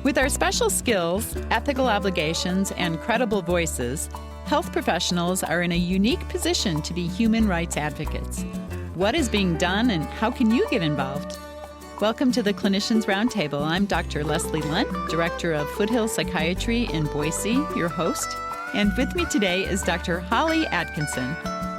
With our special skills, ethical obligations, and credible voices, health professionals are in a unique position to be human rights advocates. What is being done and how can you get involved? Welcome to the Clinicians Roundtable. I'm Dr. Leslie Lundt, Director of Foothill Psychiatry in Boise, your host. And with me today is Dr. Holly Atkinson.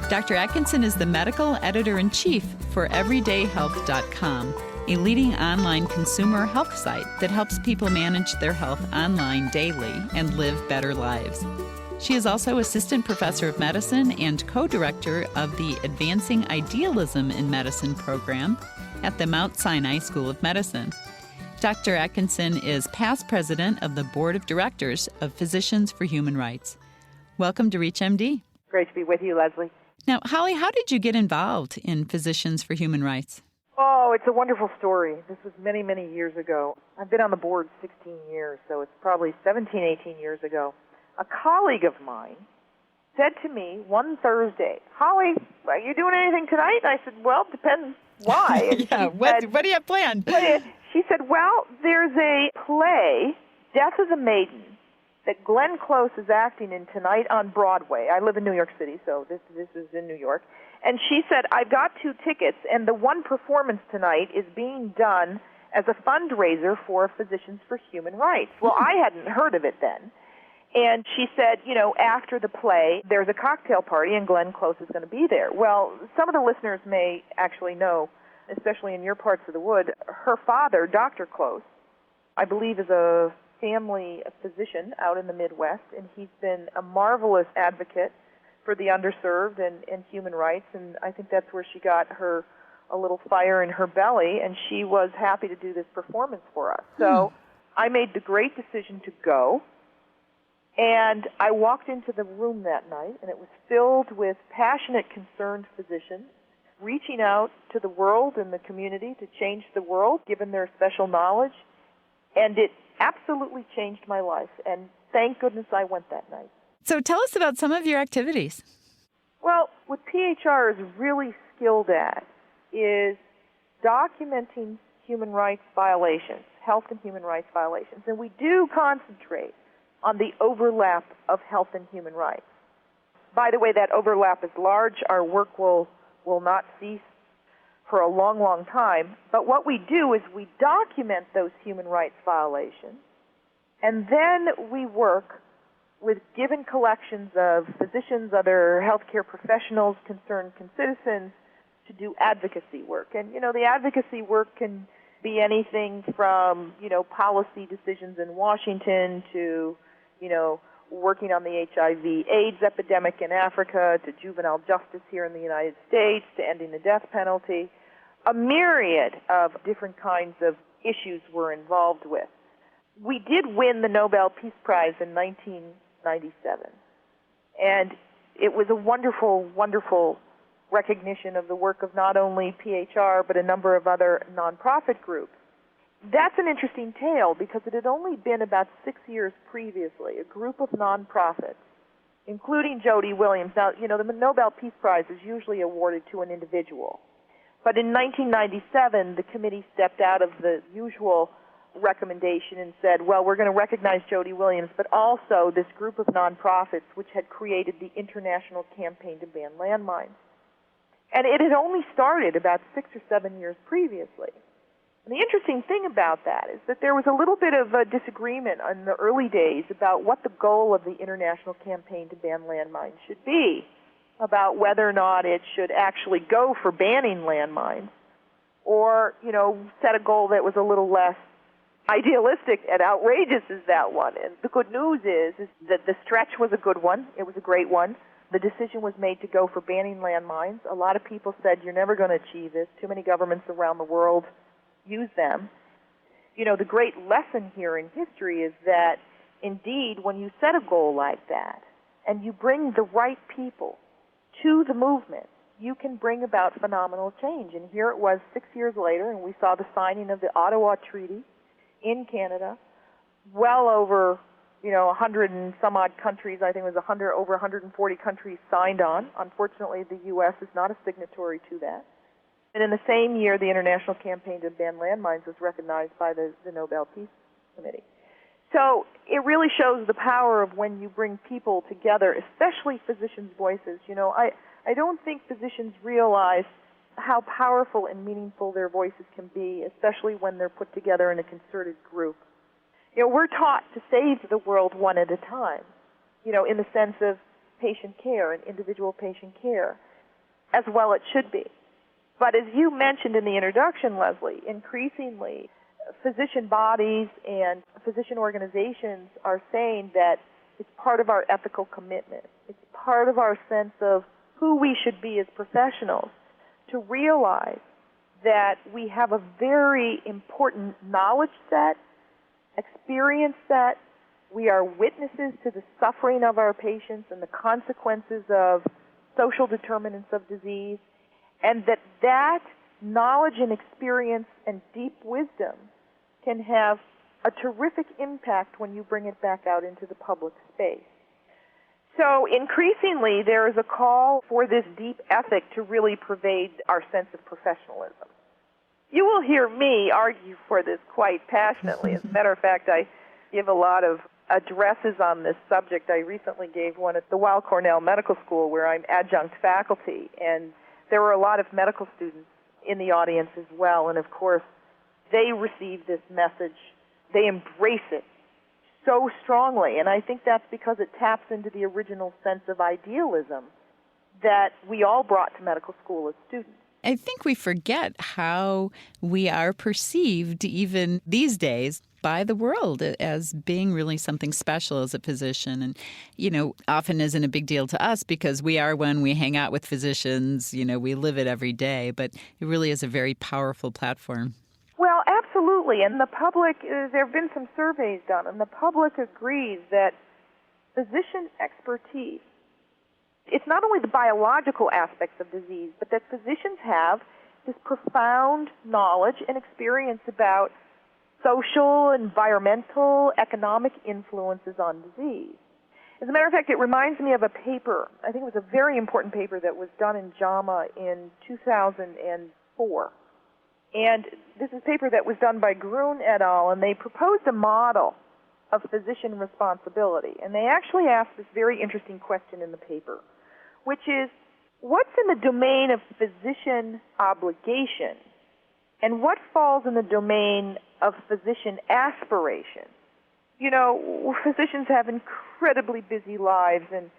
Dr. Atkinson is the Medical Editor-in-Chief for EverydayHealth.com, a leading online consumer health site that helps people manage their health online daily and live better lives. She is also Assistant Professor of Medicine and Co-Director of the Advancing Idealism in Medicine program at the Mount Sinai School of Medicine. Dr. Atkinson is past president of the Board of Directors of Physicians for Human Rights. Welcome to ReachMD. Great to be with you, Leslie. Now, Holly, how did you get involved in Physicians for Human Rights? Oh, it's a wonderful story. This was many, many years ago. I've been on the board 16 years, so it's probably 17, 18 years ago. A colleague of mine said to me one Thursday, "Holly, are you doing anything tonight?" And I said, "Well, depends why." And what do you have planned? She said, "Well, there's a play, Death of the Maiden, that Glenn Close is acting in tonight on Broadway." I live in New York City, so this is in New York. And she said, "I've got 2 tickets, and the one performance tonight is being done as a fundraiser for Physicians for Human Rights." Well, I hadn't heard of it then. And she said, after the play, there's a cocktail party, and Glenn Close is going to be there. Well, some of the listeners may actually know, especially in your parts of the wood, her father, Dr. Close, I believe is a family physician out in the Midwest, and he's been a marvelous advocate for the underserved and human rights, and I think that's where she got a little fire in her belly, and she was happy to do this performance for us. So I made the great decision to go, and I walked into the room that night, and it was filled with passionate, concerned physicians reaching out to the world and the community to change the world, given their special knowledge, and it absolutely changed my life, and thank goodness I went that night. So tell us about some of your activities. Well, what PHR is really skilled at is documenting human rights violations, health and human rights violations, and we do concentrate on the overlap of health and human rights. By the way, that overlap is large. Our work will not cease for a long, long time, but what we do is we document those human rights violations, and then we work with given collections of physicians, other healthcare professionals, concerned citizens, to do advocacy work. And, the advocacy work can be anything from, policy decisions in Washington to, working on the HIV/AIDS epidemic in Africa, to juvenile justice here in the United States, to ending the death penalty. A myriad of different kinds of issues we're involved with. We did win the Nobel Peace Prize in 1997, and it was a wonderful, wonderful recognition of the work of not only PHR but a number of other nonprofit groups. That's an interesting tale because it had only been about 6 years previously, a group of nonprofits, including Jody Williams. Now, the Nobel Peace Prize is usually awarded to an individual. But in 1997, the committee stepped out of the usual recommendation and said, well, we're going to recognize Jody Williams, but also this group of nonprofits which had created the International Campaign to Ban Landmines. And it had only started about 6 or 7 years previously. And the interesting thing about that is that there was a little bit of a disagreement in the early days about what the goal of the International Campaign to Ban Landmines should be, about whether or not it should actually go for banning landmines or, set a goal that was a little less idealistic and outrageous as that one. And the good news is that the stretch was a good one. It was a great one. The decision was made to go for banning landmines. A lot of people said, you're never going to achieve this. Too many governments around the world use them. The great lesson here in history is that, indeed, when you set a goal like that and you bring the right people to the movement, you can bring about phenomenal change. And here it was 6 years later, and we saw the signing of the Ottawa Treaty in Canada, well over 100 and some odd countries. I think it was over 140 countries signed on. Unfortunately, the U.S. is not a signatory to that. And in the same year, the International Campaign to Ban Landmines was recognized by the Nobel Peace Committee. So it really shows the power of when you bring people together, especially physicians' voices. I don't think physicians realize how powerful and meaningful their voices can be, especially when they're put together in a concerted group. We're taught to save the world one at a time, in the sense of patient care and individual patient care, as well it should be. But as you mentioned in the introduction, Leslie, increasingly physician bodies and physician organizations are saying that it's part of our ethical commitment. It's part of our sense of who we should be as professionals to realize that we have a very important knowledge set, experience set. We are witnesses to the suffering of our patients and the consequences of social determinants of disease, and that knowledge and experience and deep wisdom can have a terrific impact when you bring it back out into the public space. So increasingly, there is a call for this deep ethic to really pervade our sense of professionalism. You will hear me argue for this quite passionately. As a matter of fact, I give a lot of addresses on this subject. I recently gave one at the Weill Cornell Medical School where I'm adjunct faculty, and there were a lot of medical students in the audience as well, and of course, they receive this message. They embrace it so strongly, and I think that's because it taps into the original sense of idealism that we all brought to medical school as students. I think we forget how we are perceived even these days by the world as being really something special as a physician. And, often isn't a big deal to us because we are when we hang out with physicians, we live it every day, but it really is a very powerful platform. Well, absolutely. And the public, there have been some surveys done, and the public agrees that physician expertise, it's not only the biological aspects of disease, but that physicians have this profound knowledge and experience about social, environmental, economic influences on disease. As a matter of fact, it reminds me of a paper, I think it was a very important paper that was done in JAMA in 2004. And this is a paper that was done by Grun et al., and they proposed a model of physician responsibility. And they actually asked this very interesting question in the paper, which is, what's in the domain of physician obligation, and what falls in the domain of physician aspiration? Physicians have incredibly busy lives, and,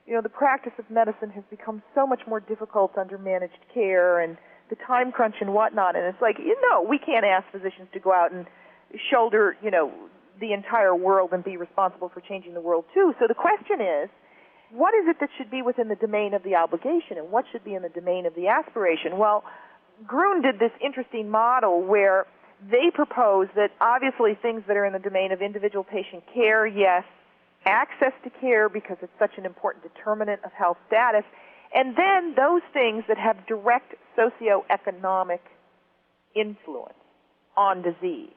the practice of medicine has become so much more difficult under managed care and the time crunch and whatnot, and it's like, we can't ask physicians to go out and shoulder, the entire world and be responsible for changing the world too. So the question is, what is it that should be within the domain of the obligation, and what should be in the domain of the aspiration? Well, Grun did this interesting model where they proposed that obviously things that are in the domain of individual patient care, yes, access to care because it's such an important determinant of health status, and then those things that have direct socioeconomic influence on disease.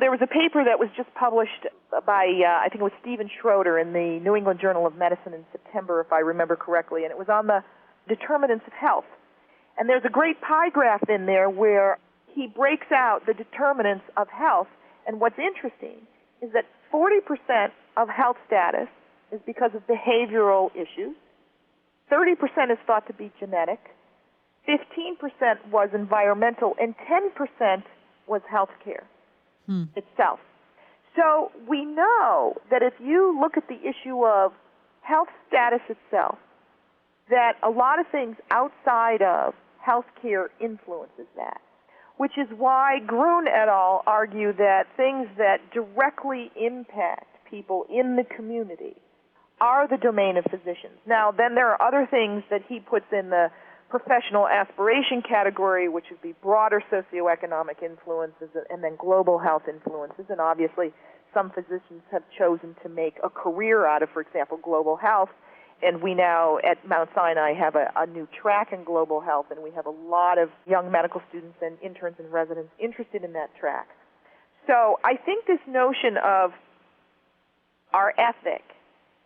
There was a paper that was just published by, I think it was Stephen Schroeder in the New England Journal of Medicine in September, if I remember correctly, and it was on the determinants of health. And there's a great pie graph in there where he breaks out the determinants of health, and what's interesting is that 40% of health status is because of behavioral issues, 30% is thought to be genetic, 15% was environmental, and 10% was health care itself. So we know that if you look at the issue of health status itself, that a lot of things outside of health care influences that, which is why Grun et al. Argue that things that directly impact people in the community are the domain of physicians. Now, then there are other things that he puts in the professional aspiration category, which would be broader socioeconomic influences and then global health influences. And obviously, some physicians have chosen to make a career out of, for example, global health. And we now at Mount Sinai have a new track in global health, and we have a lot of young medical students and interns and residents interested in that track. So I think this notion of our ethic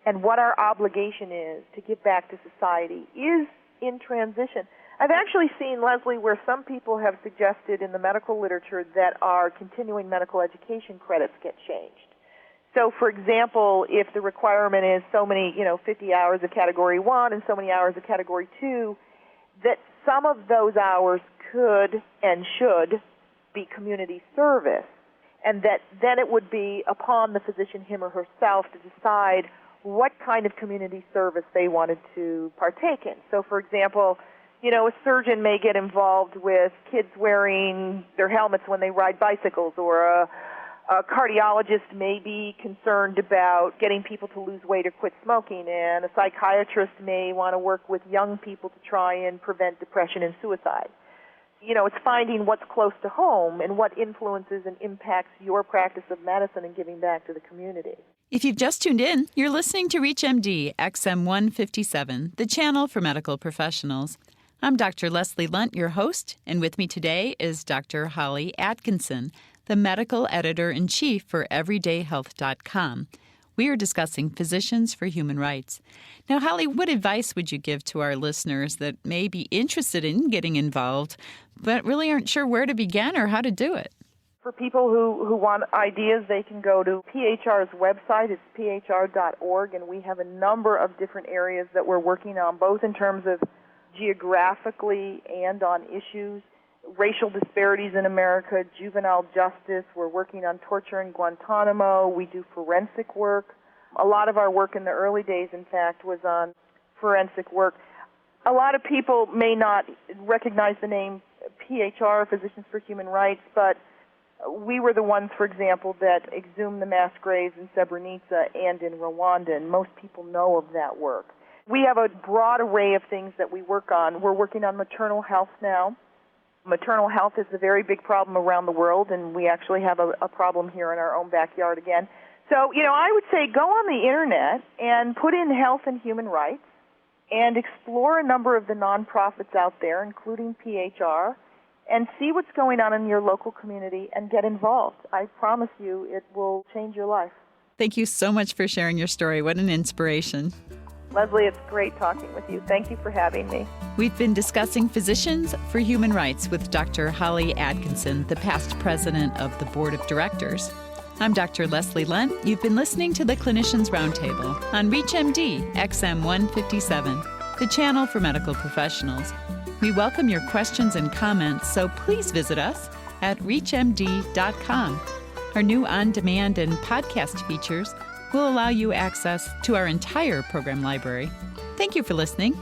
and what our obligation is to give back to society is in transition. I've actually seen, Leslie, where some people have suggested in the medical literature that our continuing medical education credits get changed So, for example, if the requirement is so many, 50 hours of Category 1 and so many hours of Category 2, that some of those hours could and should be community service, and that then it would be upon the physician, him or herself, to decide what kind of community service they wanted to partake in. So, for example, a surgeon may get involved with kids wearing their helmets when they ride bicycles, or a cardiologist may be concerned about getting people to lose weight or quit smoking, and a psychiatrist may want to work with young people to try and prevent depression and suicide. It's finding what's close to home and what influences and impacts your practice of medicine and giving back to the community. If you've just tuned in, you're listening to ReachMD XM 157, the channel for medical professionals. I'm Dr. Leslie Lundt, your host, and with me today is Dr. Holly Atkinson, the medical editor-in-chief for EverydayHealth.com. We are discussing Physicians for Human Rights. Now, Holly, what advice would you give to our listeners that may be interested in getting involved, but really aren't sure where to begin or how to do it? For people who want ideas, they can go to PHR's website. It's phr.org, and we have a number of different areas that we're working on, both in terms of geographically and on issues. Racial disparities in America, juvenile justice. We're working on torture in Guantanamo. We do forensic work. A lot of our work in the early days, in fact, was on forensic work. A lot of people may not recognize the name PHR, Physicians for Human Rights, but we were the ones, for example, that exhumed the mass graves in Srebrenica and in Rwanda, and most people know of that work. We have a broad array of things that we work on. We're working on maternal health now. Maternal health is a very big problem around the world, and we actually have a problem here in our own backyard again. So, I would say go on the Internet and put in health and human rights and explore a number of the nonprofits out there, including PHR, and see what's going on in your local community and get involved. I promise you it will change your life. Thank you so much for sharing your story. What an inspiration. Leslie, it's great talking with you. Thank you for having me. We've been discussing Physicians for Human Rights with Dr. Holly Atkinson, the past president of the Board of Directors. I'm Dr. Leslie Lundt. You've been listening to the Clinicians Roundtable on ReachMD XM 157, the channel for medical professionals. We welcome your questions and comments, so please visit us at reachmd.com. Our new on-demand and podcast features will allow you access to our entire program library. Thank you for listening.